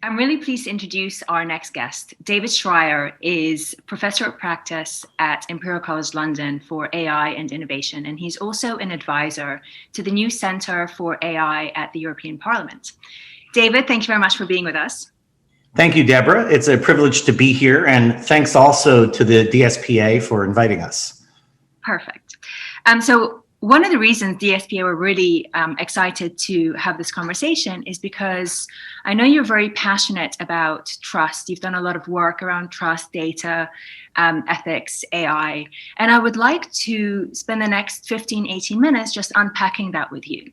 I'm really pleased to introduce our next guest. David Shrier is Professor of Practice at Imperial College London for AI and Innovation, and he's also an advisor to the new Centre for AI at the European Parliament. David, thank you very much for being with us. Thank you, Deborah. It's a privilege to be here, and thanks also to the DSPA for inviting us. Perfect. So one of the reasons DSPA were really excited to have this conversation is because I know you're very passionate about trust. You've done a lot of work around trust, data, ethics, AI, and I would like to spend the next 15, 18 minutes just unpacking that with you.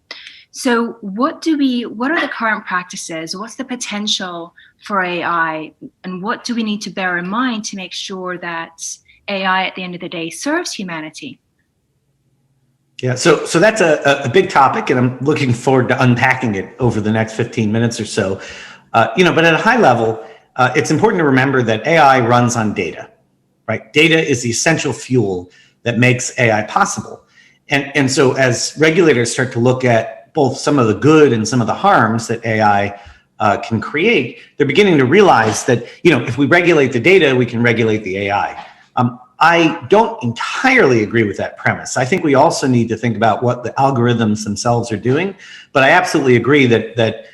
So what are the current practices? What's the potential for AI? And what do we need to bear in mind to make sure that AI at the end of the day serves humanity? Yeah, so that's a big topic, and I'm looking forward to unpacking it over the next 15 minutes or so. But at a high level, it's important to remember that AI runs on data, right? Data is the essential fuel that makes AI possible. And so as regulators start to look at both some of the good and some of the harms that AI can create, they're beginning to realize that, if we regulate the data, we can regulate the AI. I don't entirely agree with that premise. I think we also need to think about what the algorithms themselves are doing, but I absolutely agree that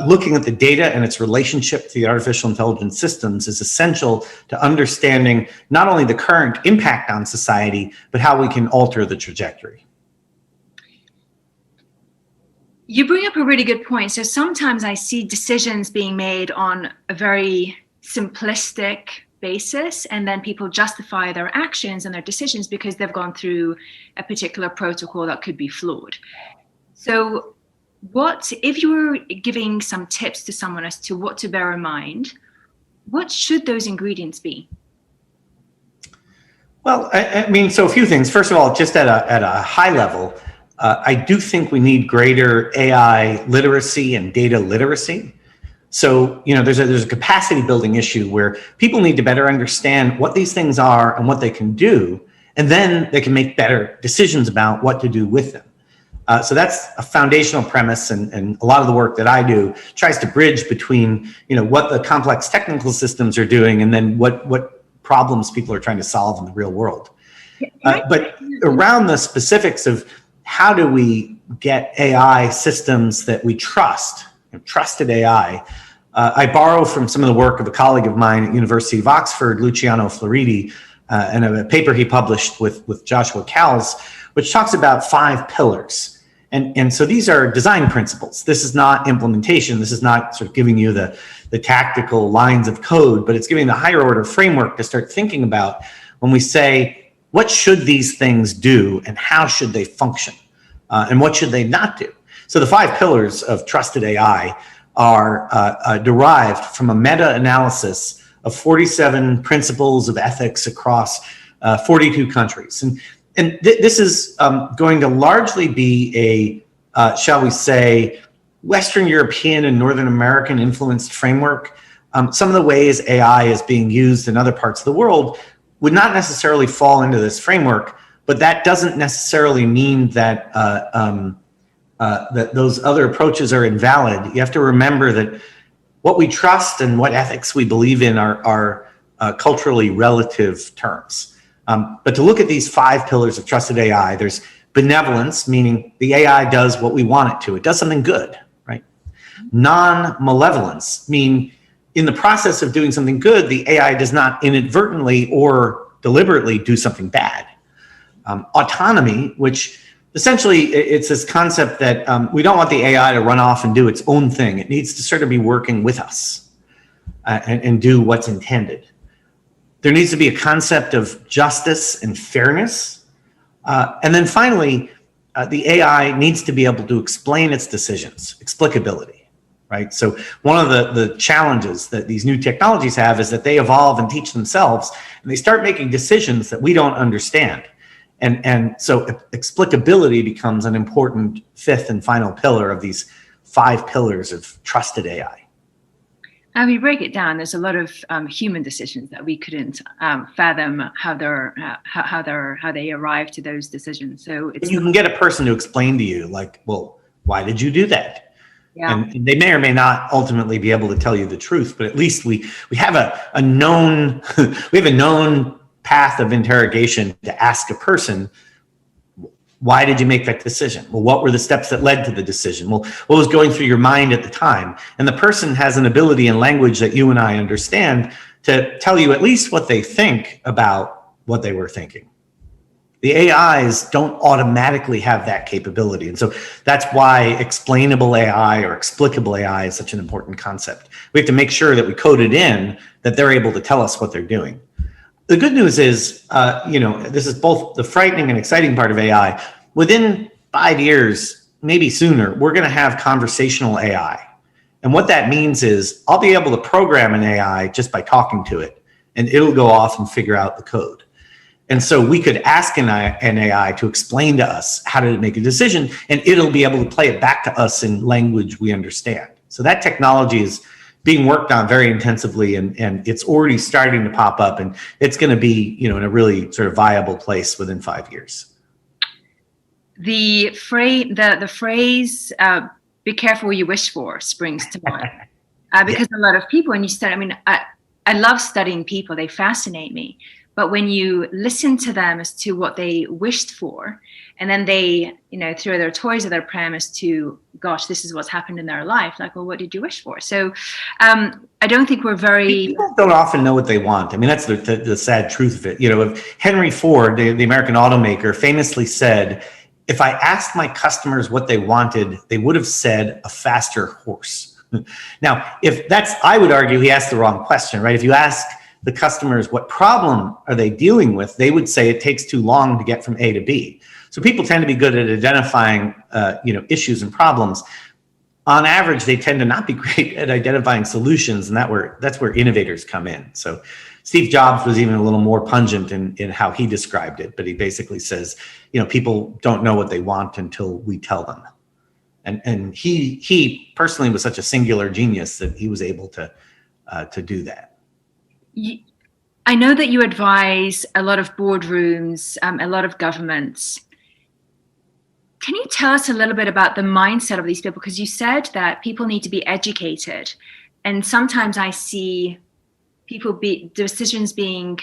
looking at the data and its relationship to the artificial intelligence systems is essential to understanding not only the current impact on society, but how we can alter the trajectory. You bring up a really good point. So sometimes I see decisions being made on a very simplistic basis, and then people justify their actions and their decisions because they've gone through a particular protocol that could be flawed. So if you were giving some tips to someone as to what to bear in mind, what should those ingredients be? Well, I mean, so a few things. First of all, just at a high level, I do think we need greater AI literacy and data literacy. So, there's a capacity building issue where people need to better understand what these things are and what they can do, and then they can make better decisions about what to do with them. So that's a foundational premise, and a lot of the work that I do tries to bridge between, what the complex technical systems are doing and then what problems people are trying to solve in the real world. But around the specifics of how do we get AI systems that we trust, trusted AI, I borrow from some of the work of a colleague of mine at University of Oxford, Luciano Floridi, and a paper he published with Joshua Cowles, which talks about 5 pillars. And so these are design principles. This is not implementation. This is not sort of giving you the tactical lines of code, but it's giving the higher order framework to start thinking about when we say, what should these things do and how should they function? And what should they not do? So the 5 pillars of trusted AI are derived from a meta-analysis of 47 principles of ethics across 42 countries. And this is going to largely be a, shall we say, Western European and Northern American influenced framework. Some of the ways AI is being used in other parts of the world would not necessarily fall into this framework, but that doesn't necessarily mean that that those other approaches are invalid. You have to remember that what we trust and what ethics we believe in are culturally relative terms. But to look at these 5 pillars of trusted AI, there's benevolence, meaning the AI does what we want it to. It does something good, right? Non-malevolence, meaning in the process of doing something good, the AI does not inadvertently or deliberately do something bad. Autonomy, which essentially it's this concept that we don't want the AI to run off and do its own thing. It needs to sort of be working with us and do what's intended. There needs to be a concept of justice and fairness. And then finally, the AI needs to be able to explain its decisions, explicability, right? So one of the challenges that these new technologies have is that they evolve and teach themselves, and they start making decisions that we don't understand. And so explicability becomes an important 5th and final pillar of these 5 pillars of trusted AI. Now, if you break it down, there's a lot of human decisions that we couldn't fathom how they arrive to those decisions. So you can get a person to explain to you, like, well, why did you do that? Yeah. And they may or may not ultimately be able to tell you the truth, but at least we have a known we have a known path of interrogation to ask a person, why did you make that decision? Well, what were the steps that led to the decision? Well, what was going through your mind at the time? And the person has an ability in language that you and I understand to tell you at least what they think about what they were thinking. The AIs don't automatically have that capability. And so that's why explainable AI or explicable AI is such an important concept. We have to make sure that we code it in, that they're able to tell us what they're doing. The good news is, this is both the frightening and exciting part of AI. Within 5 years, maybe sooner, we're going to have conversational AI. And what that means is I'll be able to program an AI just by talking to it, and it'll go off and figure out the code. And so we could ask an AI to explain to us how to make a decision, and it'll be able to play it back to us in language we understand. So that technology is being worked on very intensively, and it's already starting to pop up, and it's going to be, in a really sort of viable place within 5 years. The phrase "be careful what you wish for" springs to mind because a lot of people, when you study, I love studying people; they fascinate me. But when you listen to them as to what they wished for, and then they, throw their toys at their pram as to, gosh, this is what's happened in their life. Like, well, what did you wish for? So I don't think we're very... People don't often know what they want. That's the sad truth of it. If Henry Ford, the American automaker, famously said, if I asked my customers what they wanted, they would have said a faster horse. Now, I would argue he asked the wrong question, right? If you ask the customers what problem are they dealing with, they would say it takes too long to get from A to B. So people tend to be good at identifying issues and problems. On average, they tend to not be great at identifying solutions, and that's where innovators come in. So Steve Jobs was even a little more pungent in how he described it, but he basically says, people don't know what they want until we tell them. And he personally was such a singular genius that he was able to do that. I know that you advise a lot of boardrooms, a lot of governments. Can you tell us a little bit about the mindset of these people? Because you said that people need to be educated. And sometimes I see decisions being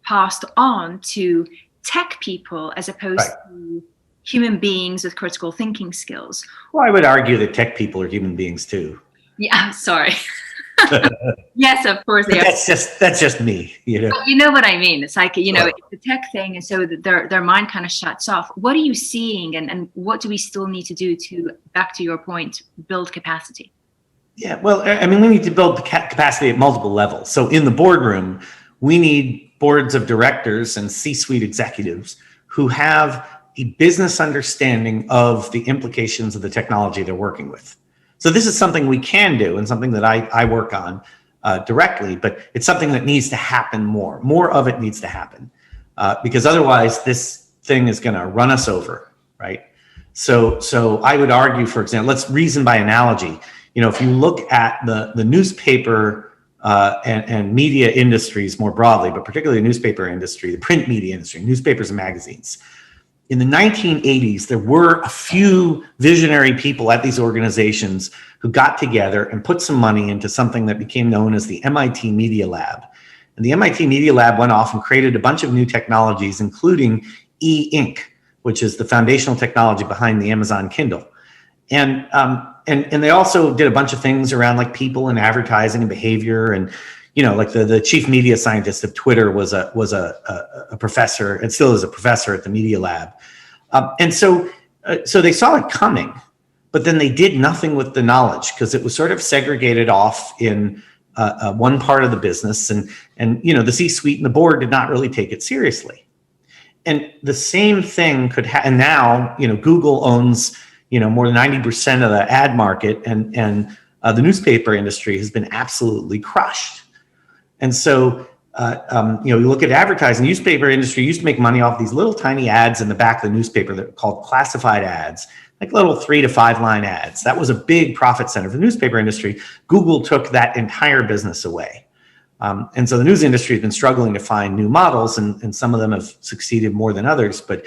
passed on to tech people as opposed to human beings with critical thinking skills. Well, I would argue that tech people are human beings too. Yeah, sorry. Yes, of course they are. That's just me, But you know what I mean? It's like, it's a tech thing, and so their mind kind of shuts off. What are you seeing, and what do we still need to do to, back to your point, build capacity? Yeah, well, we need to build capacity at multiple levels. So in the boardroom, we need boards of directors and C-suite executives who have a business understanding of the implications of the technology they're working with. So this is something we can do, and something that I work on directly, but it's something that needs to happen more. More of it needs to happen because otherwise this thing is going to run us over, right? So I would argue, for example, let's reason by analogy. If you look at the newspaper and media industries more broadly, but particularly the newspaper industry, the print media industry, newspapers and magazines. In the 1980s, there were a few visionary people at these organizations who got together and put some money into something that became known as the MIT Media Lab. And the MIT Media Lab went off and created a bunch of new technologies, including e-ink, which is the foundational technology behind the Amazon Kindle. And they also did a bunch of things around like people and advertising and behavior. And like the chief media scientist of Twitter was a professor, and still is a professor at the Media Lab. And so they saw it coming, but then they did nothing with the knowledge because it was sort of segregated off in one part of the business, and the C-suite and the board did not really take it seriously. And the same thing could happen. And now Google owns more than 90% of the ad market, and the newspaper industry has been absolutely crushed. And so, you look at advertising. Newspaper industry used to make money off these little tiny ads in the back of the newspaper that were called classified ads, like little 3 to 5 line ads. That was a big profit center for the newspaper industry. Google took that entire business away. And so the news industry has been struggling to find new models, and some of them have succeeded more than others, but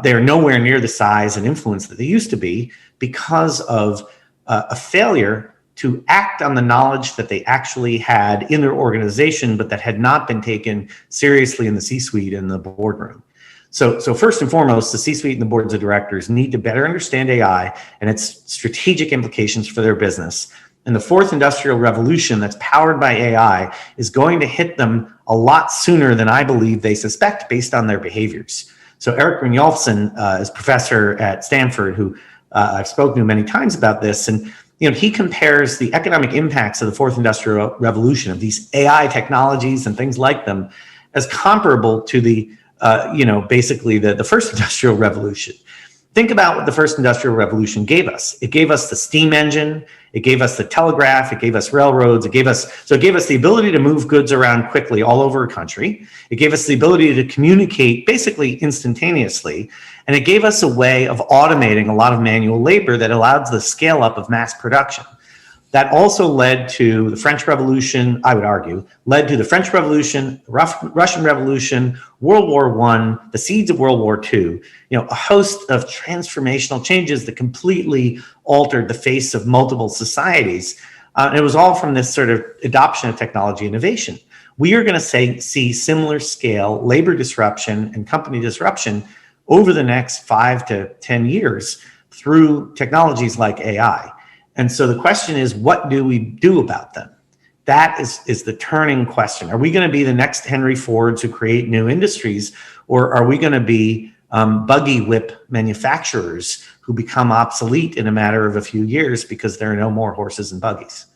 they're nowhere near the size and influence that they used to be because of a failure to act on the knowledge that they actually had in their organization, but that had not been taken seriously in the C-suite and the boardroom. So first and foremost, the C-suite and the boards of directors need to better understand AI and its strategic implications for their business. And the fourth industrial revolution that's powered by AI is going to hit them a lot sooner than I believe they suspect based on their behaviors. So Eric Brynjolfsson is professor at Stanford, who I've spoken to many times about this. And he compares the economic impacts of the fourth industrial revolution of these AI technologies and things like them as comparable to the basically the first industrial revolution. Think about what the first industrial revolution gave us. It gave us the steam engine, it gave us the telegraph, it gave us railroads, it gave us the ability to move goods around quickly all over a country. It gave us the ability to communicate basically instantaneously. And it gave us a way of automating a lot of manual labor that allowed the scale up of mass production. That also led to the French Revolution, I would argue, led to the French Revolution, Russian Revolution, World War I, the seeds of World War II, a host of transformational changes that completely altered the face of multiple societies. And it was all from this sort of adoption of technology innovation. We are going to see similar scale labor disruption and company disruption over the next 5 to 10 years through technologies like AI. And so the question is, what do we do about them? That is the turning question. Are we going to be the next Henry Fords who create new industries, or are we going to be buggy whip manufacturers who become obsolete in a matter of a few years because there are no more horses and buggies?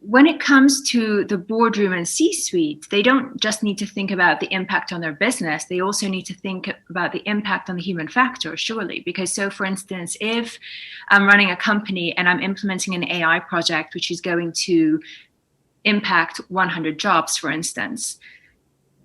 When it comes to the boardroom and C-suite, they don't just need to think about the impact on their business. They also need to think about the impact on the human factor, surely. Because for instance, if I'm running a company and I'm implementing an AI project, which is going to impact 100 jobs, for instance,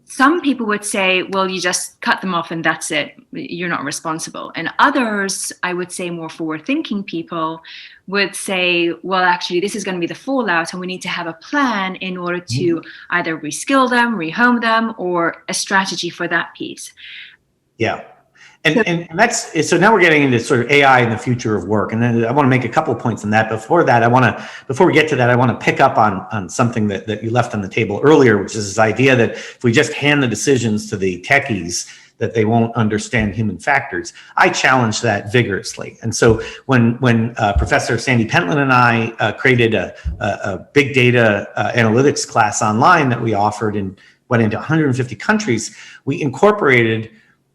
some people would say, well, you just cut them off and that's it. You're not responsible. And others, I would say more forward-thinking people, would say, well, actually, this is going to be the fallout and we need to have a plan in order to either reskill them, rehome them, or a strategy for that piece. Yeah. And that's, so now we're getting into sort of AI and the future of work. And then I want to make a couple of points on that. Before we get to that, I want to pick up on something that you left on the table earlier, which is this idea that if we just hand the decisions to the techies, that they won't understand human factors. I challenge that vigorously. And so when Professor Sandy Pentland and I created a big data analytics class online that we offered and went into 150 countries, we incorporated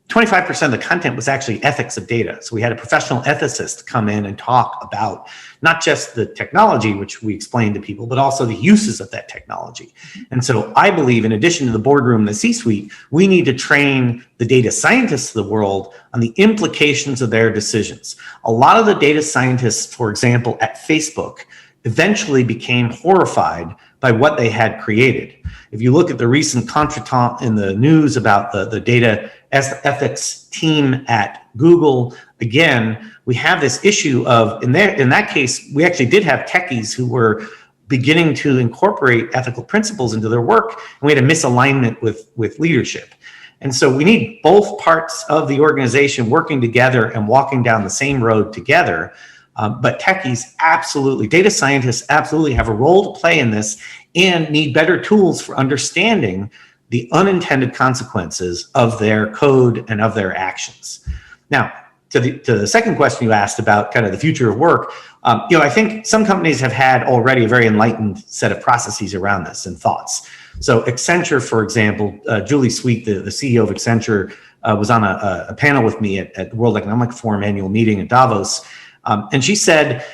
25% of the content was actually ethics of data. So we had a professional ethicist come in and talk about not just the technology, which we explained to people, but also the uses of that technology. And so I believe, in addition to the boardroom and the C-suite, we need to train the data scientists of the world on the implications of their decisions. A lot of the data scientists, for example, at Facebook, eventually became horrified by what they had created. If you look at the recent contretemps in the news about the data ethics team at Google, again, we have this issue of, in that case, we actually did have techies who were beginning to incorporate ethical principles into their work, and we had a misalignment with leadership. And so we need both parts of the organization working together and walking down the same road together. But techies absolutely, data scientists absolutely have a role to play in this and need better tools for understanding the unintended consequences of their code and of their actions. Now, to the second question you asked about kind of the future of work, I think some companies have had already a very enlightened set of processes around this and thoughts. So Accenture, for example, Julie Sweet, the CEO of Accenture, was on a panel with me at the World Economic Forum annual meeting in Davos. And she said,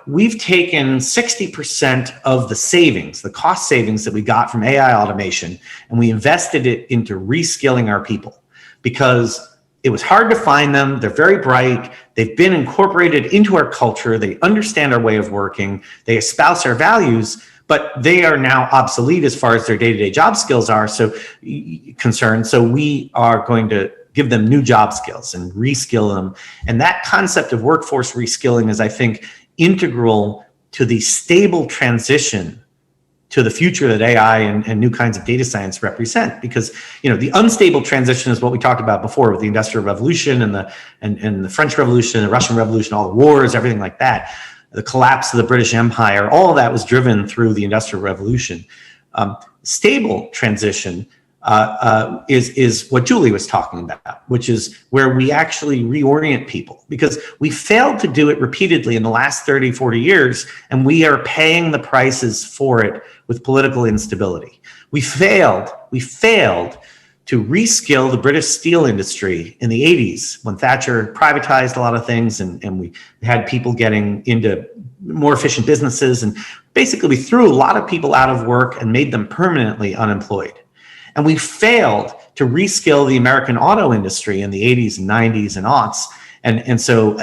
we've taken 60% of the savings, the cost savings that we got from AI automation, and we invested it into reskilling our people because it was hard to find them. They're very bright. They've been incorporated into our culture. They understand our way of working. They espouse our values, but they are now obsolete as far as their day-to-day job skills are concerned. So we are going to give them new job skills and reskill them. And that concept of workforce reskilling is, I think, integral to the stable transition to the future that AI and new kinds of data science represent. Because, the unstable transition is what we talked about before with the Industrial Revolution and the French Revolution, the Russian Revolution, all the wars, everything like that. The collapse of the British Empire, all of that was driven through the Industrial Revolution. Stable transition is what Julie was talking about, which is where we actually reorient people, because we failed to do it repeatedly in the last 30, 40 years, and we are paying the prices for it with political instability. We failed to reskill the British steel industry in the 80s when Thatcher privatized a lot of things, and we had people getting into more efficient businesses, and basically we threw a lot of people out of work and made them permanently unemployed. And we failed to reskill the American auto industry in the 80s and 90s and aughts. And so,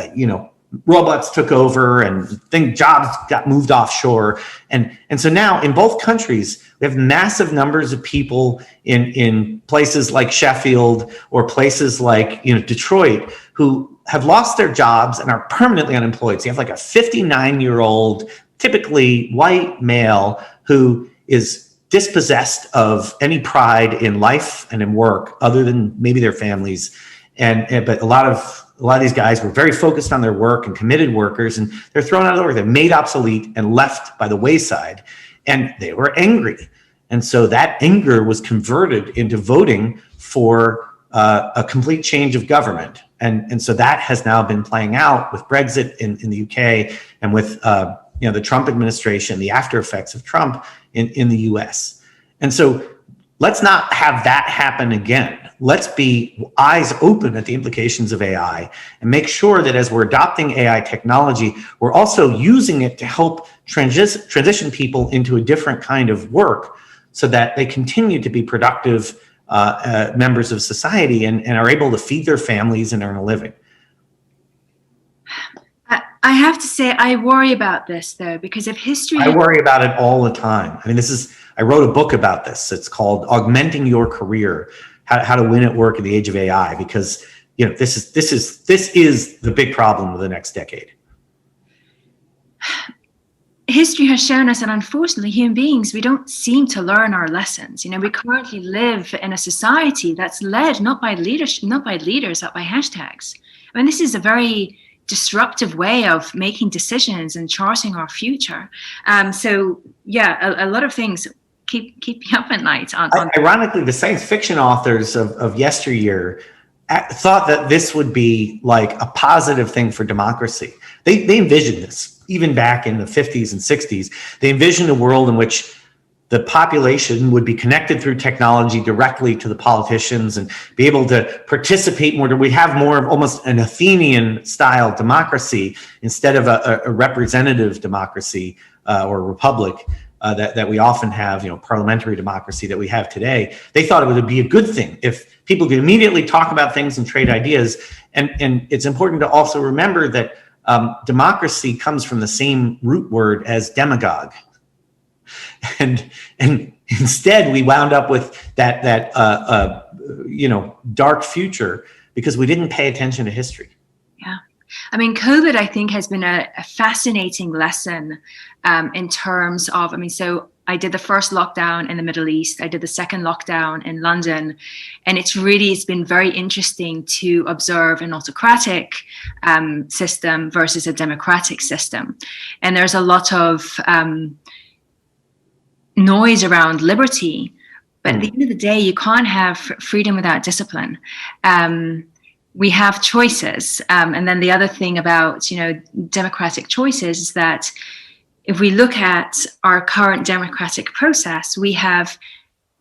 robots took over and jobs got moved offshore. And so now in both countries, we have massive numbers of people in places like Sheffield or places like, Detroit, who have lost their jobs and are permanently unemployed. So you have like a 59-year-old, typically white male who is dispossessed of any pride in life and in work other than maybe their families. But a lot of these guys were very focused on their work and committed workers, and they're thrown out of the work. They're made obsolete and left by the wayside, and they were angry. And so that anger was converted into voting for a complete change of government. And so that has now been playing out with Brexit in the UK and with the Trump administration, the after effects of Trump in the US. And so let's not have that happen again. Let's be eyes open at the implications of AI and make sure that as we're adopting AI technology, we're also using it to help transition people into a different kind of work so that they continue to be productive members of society and are able to feed their families and earn a living. I have to say, I worry about this, though, because if history... I worry about it all the time. I mean, I wrote a book about this. It's called Augmenting Your Career, How to Win at Work in the Age of AI, because, this is the big problem of the next decade. History has shown us that, unfortunately, human beings, we don't seem to learn our lessons. We currently live in a society that's led not by leaders, but by hashtags. I mean, this is a very disruptive way of making decisions and charting our future. So yeah, a lot of things keep me up at night. Ironically, the science fiction authors of yesteryear thought that this would be like a positive thing for democracy. They envisioned this even back in the 50s and 60s. They envisioned a world in which the population would be connected through technology directly to the politicians and be able to participate more. We have more of almost an Athenian style democracy instead of a representative democracy or republic that we often have, parliamentary democracy that we have today. They thought it would be a good thing if people could immediately talk about things and trade ideas. And it's important to also remember that democracy comes from the same root word as demagogue. And instead we wound up with that dark future because we didn't pay attention to history. Yeah. I mean, COVID, I think, has been a fascinating lesson in terms of, so I did the first lockdown in the Middle East. I did the second lockdown in London. And it's been very interesting to observe an autocratic system versus a democratic system. And there's a lot of noise around liberty, but at the end of the day, you can't have freedom without discipline. We have choices, and then the other thing about democratic choices is that if we look at our current democratic process, we have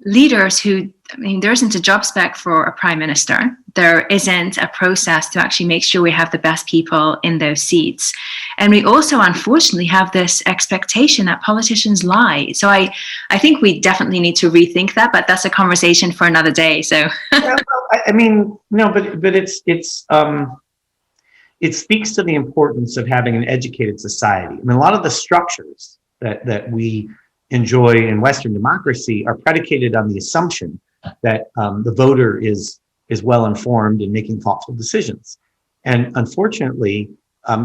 leaders who, there isn't a job spec for a prime minister. There isn't a process to actually make sure we have the best people in those seats. And we also, unfortunately, have this expectation that politicians lie. So I think we definitely need to rethink that, but that's a conversation for another day. So but it speaks to the importance of having an educated society. A lot of the structures that we enjoy in Western democracy are predicated on the assumption that the voter is well-informed and making thoughtful decisions. And unfortunately,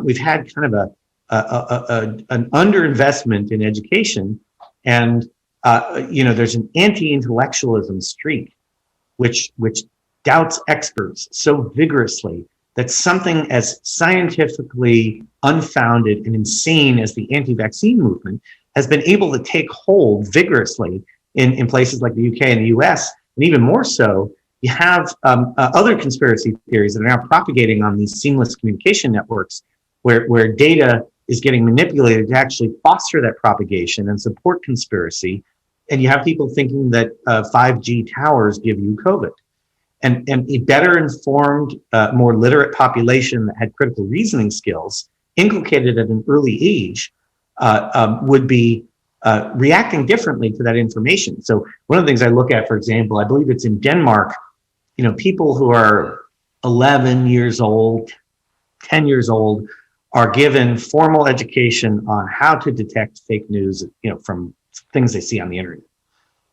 we've had kind of an underinvestment in education, and there's an anti-intellectualism streak, which doubts experts so vigorously that something as scientifically unfounded and insane as the anti-vaccine movement has been able to take hold vigorously in places like the UK and the US, and even more so, you have other conspiracy theories that are now propagating on these seamless communication networks where data is getting manipulated to actually foster that propagation and support conspiracy. And you have people thinking that 5G towers give you COVID. And a better informed, more literate population that had critical reasoning skills inculcated at an early age would be reacting differently to that information. So one of the things I look at, for example, I believe it's in Denmark, people who are 11 years old, 10 years old, are given formal education on how to detect fake news, from things they see on the internet.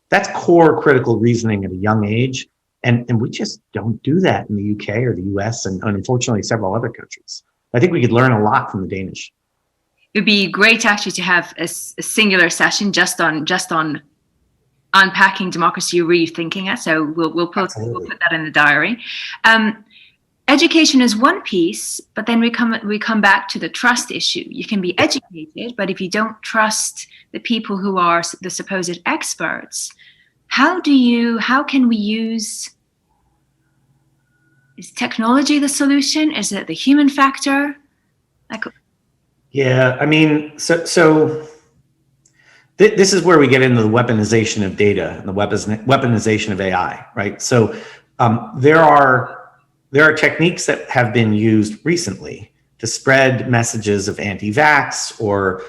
That's core critical reasoning at a young age. And we just don't do that in the UK or the US and unfortunately several other countries. I think we could learn a lot from the Danish. It would be great actually to have a singular session just on unpacking democracy, rethinking it. So we'll put that in the diary. Education is one piece, but then we come back to the trust issue. You can be educated, but if you don't trust the people who are the supposed experts, how can we use? Is technology the solution? Is it the human factor? Yeah, I mean, so this is where we get into the weaponization of data and the weaponization of AI, right? So there are techniques that have been used recently to spread messages of anti-vax or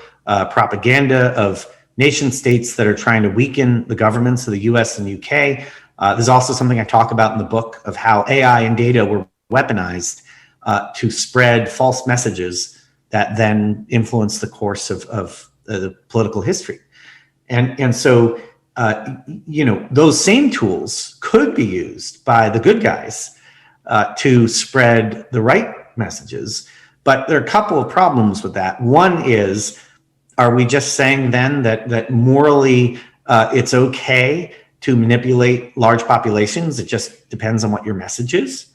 propaganda of nation states that are trying to weaken the governments of the US and UK. There's also something I talk about in the book of how AI and data were weaponized to spread false messages that then influence the course of the political history. And so, those same tools could be used by the good guys to spread the right messages. But there are a couple of problems with that. One is, are we just saying then that morally it's okay to manipulate large populations? It just depends on what your message is.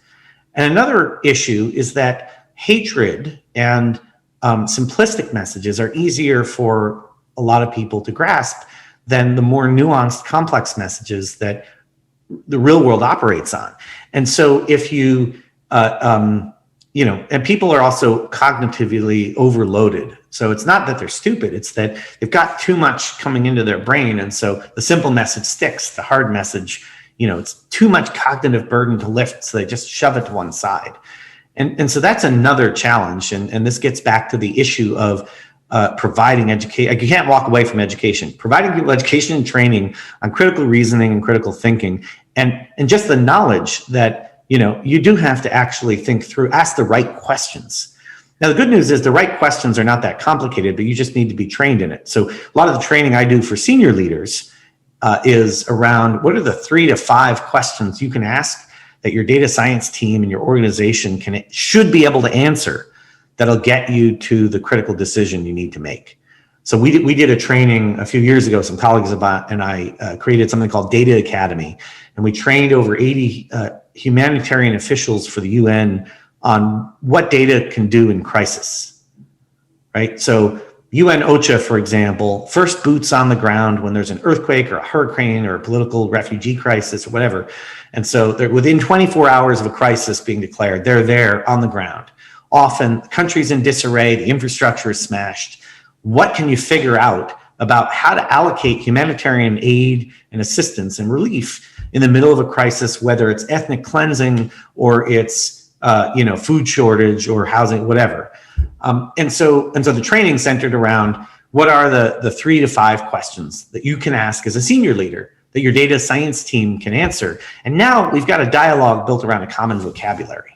And another issue is that hatred and simplistic messages are easier for a lot of people to grasp than the more nuanced, complex messages that the real world operates on. And so if you, and people are also cognitively overloaded. So it's not that they're stupid, it's that they've got too much coming into their brain. And so the simple message sticks, the hard message, it's too much cognitive burden to lift. So they just shove it to one side. And so that's another challenge. And this gets back to the issue of providing education. You can't walk away from education. Providing people education and training on critical reasoning and critical thinking, and just the knowledge that you do have to actually think through, ask the right questions. Now, the good news is the right questions are not that complicated, but you just need to be trained in it. So a lot of the training I do for senior leaders is around what are the 3 to 5 questions you can ask that your data science team and your organization should be able to answer that'll get you to the critical decision you need to make. So we did a training a few years ago, some colleagues and I created something called Data Academy, and we trained over 80 humanitarian officials for the UN on what data can do in crisis, right? So UN OCHA, for example, first boots on the ground when there's an earthquake or a hurricane or a political refugee crisis or whatever. And so they're within 24 hours of a crisis being declared, they're there on the ground. Often the country's in disarray, the infrastructure is smashed. What can you figure out about how to allocate humanitarian aid and assistance and relief in the middle of a crisis, whether it's ethnic cleansing or it's food shortage or housing, whatever. And so the training centered around what are the 3 to 5 questions that you can ask as a senior leader that your data science team can answer. And now we've got a dialogue built around a common vocabulary.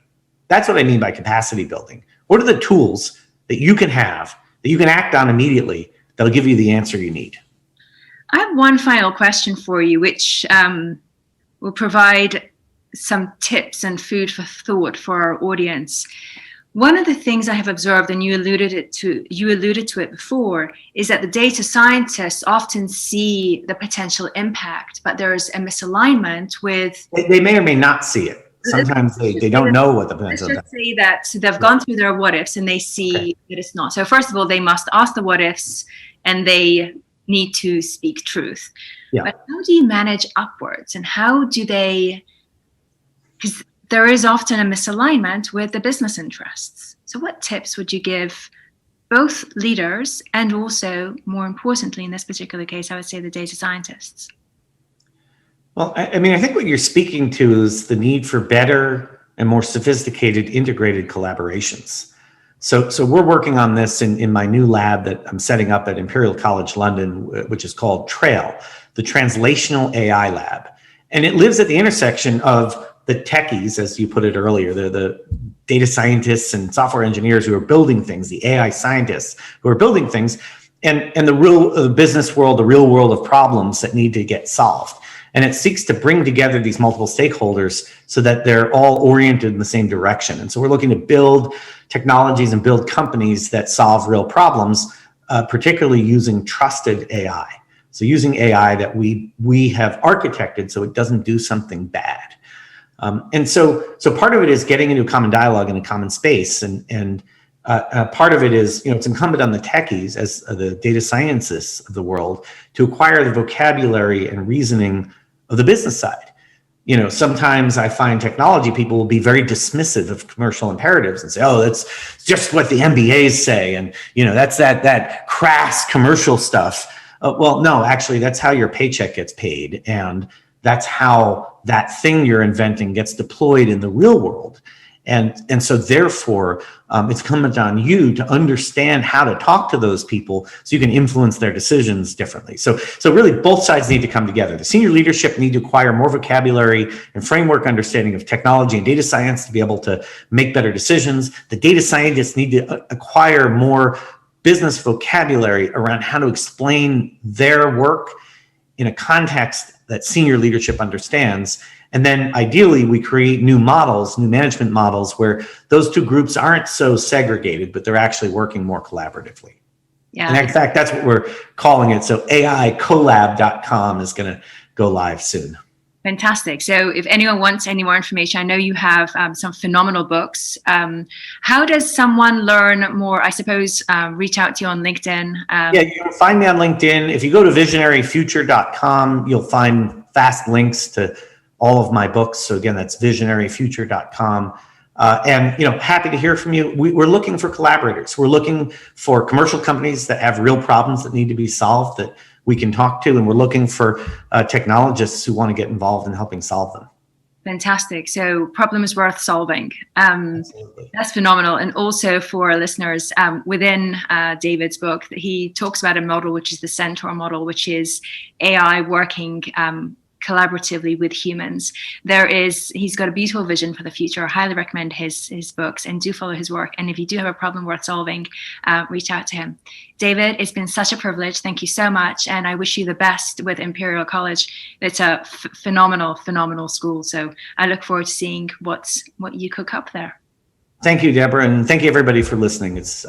That's what I mean by capacity building. What are the tools that you can have, that you can act on immediately, that'll give you the answer you need? I have one final question for you, which will provide some tips and food for thought for our audience. One of the things I have observed, and you alluded to it before, is that the data scientists often see the potential impact, but there's a misalignment with. They may or may not see it. Sometimes they don't know what the potential Let's is. just say that they've gone through their what ifs and they see that it's not. So first of all, they must ask the what ifs, and they need to speak truth. Yeah. But how do you manage upwards, and how do they? Because there is often a misalignment with the business interests. So what tips would you give both leaders and also, more importantly, in this particular case, I would say the data scientists? Well, I mean, I think what you're speaking to is the need for better and more sophisticated integrated collaborations. So we're working on this in my new lab that I'm setting up at Imperial College London, which is called TRAIL, the Translational AI Lab. And it lives at the intersection of the techies, as you put it earlier, the data scientists and software engineers who are building things, the AI scientists who are building things, and the real business world, the real world of problems that need to get solved. And it seeks to bring together these multiple stakeholders so that they're all oriented in the same direction. And so we're looking to build technologies and build companies that solve real problems, particularly using trusted AI. So using AI that we have architected so it doesn't do something bad. And so part of it is getting into a common dialogue in a common space. And part of it is, it's incumbent on the techies as the data scientists of the world to acquire the vocabulary and reasoning of the business side. Sometimes I find technology people will be very dismissive of commercial imperatives and say, oh, that's just what the MBAs say. And, that's that crass commercial stuff. Well, no, actually, that's how your paycheck gets paid. And that's how that thing you're inventing gets deployed in the real world. And so therefore, it's incumbent on you to understand how to talk to those people so you can influence their decisions differently. So really both sides need to come together. The senior leadership need to acquire more vocabulary and framework understanding of technology and data science to be able to make better decisions. The data scientists need to acquire more business vocabulary around how to explain their work in a context that senior leadership understands. And then ideally, we create new models, new management models, where those two groups aren't so segregated, but they're actually working more collaboratively. Yeah. And in fact, that's what we're calling it. So AICollab.com is going to go live soon. Fantastic. So if anyone wants any more information, I know you have some phenomenal books. How does someone learn more? I suppose reach out to you on LinkedIn. Yeah, you can find me on LinkedIn. If you go to visionaryfuture.com, you'll find fast links to all of my books. So again, that's visionaryfuture.com. And happy to hear from you. We're looking for collaborators. We're looking for commercial companies that have real problems that need to be solved that we can talk to, and we're looking for technologists who want to get involved in helping solve them. Fantastic. So problems worth solving. That's phenomenal. And also for listeners, within David's book, he talks about a model, which is the Centaur model, which is AI working collaboratively with humans. He's got a beautiful vision for the future. I highly recommend his books, and do follow his work. And if you do have a problem worth solving, reach out to him. David, it's been such a privilege. Thank you so much. And I wish you the best with Imperial College. It's a phenomenal school. So I look forward to seeing what you cook up there. Thank you, Deborah. And thank you everybody for listening. It's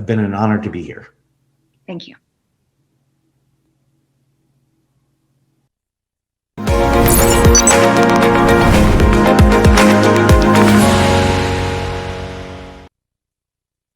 been an honor to be here. Thank you.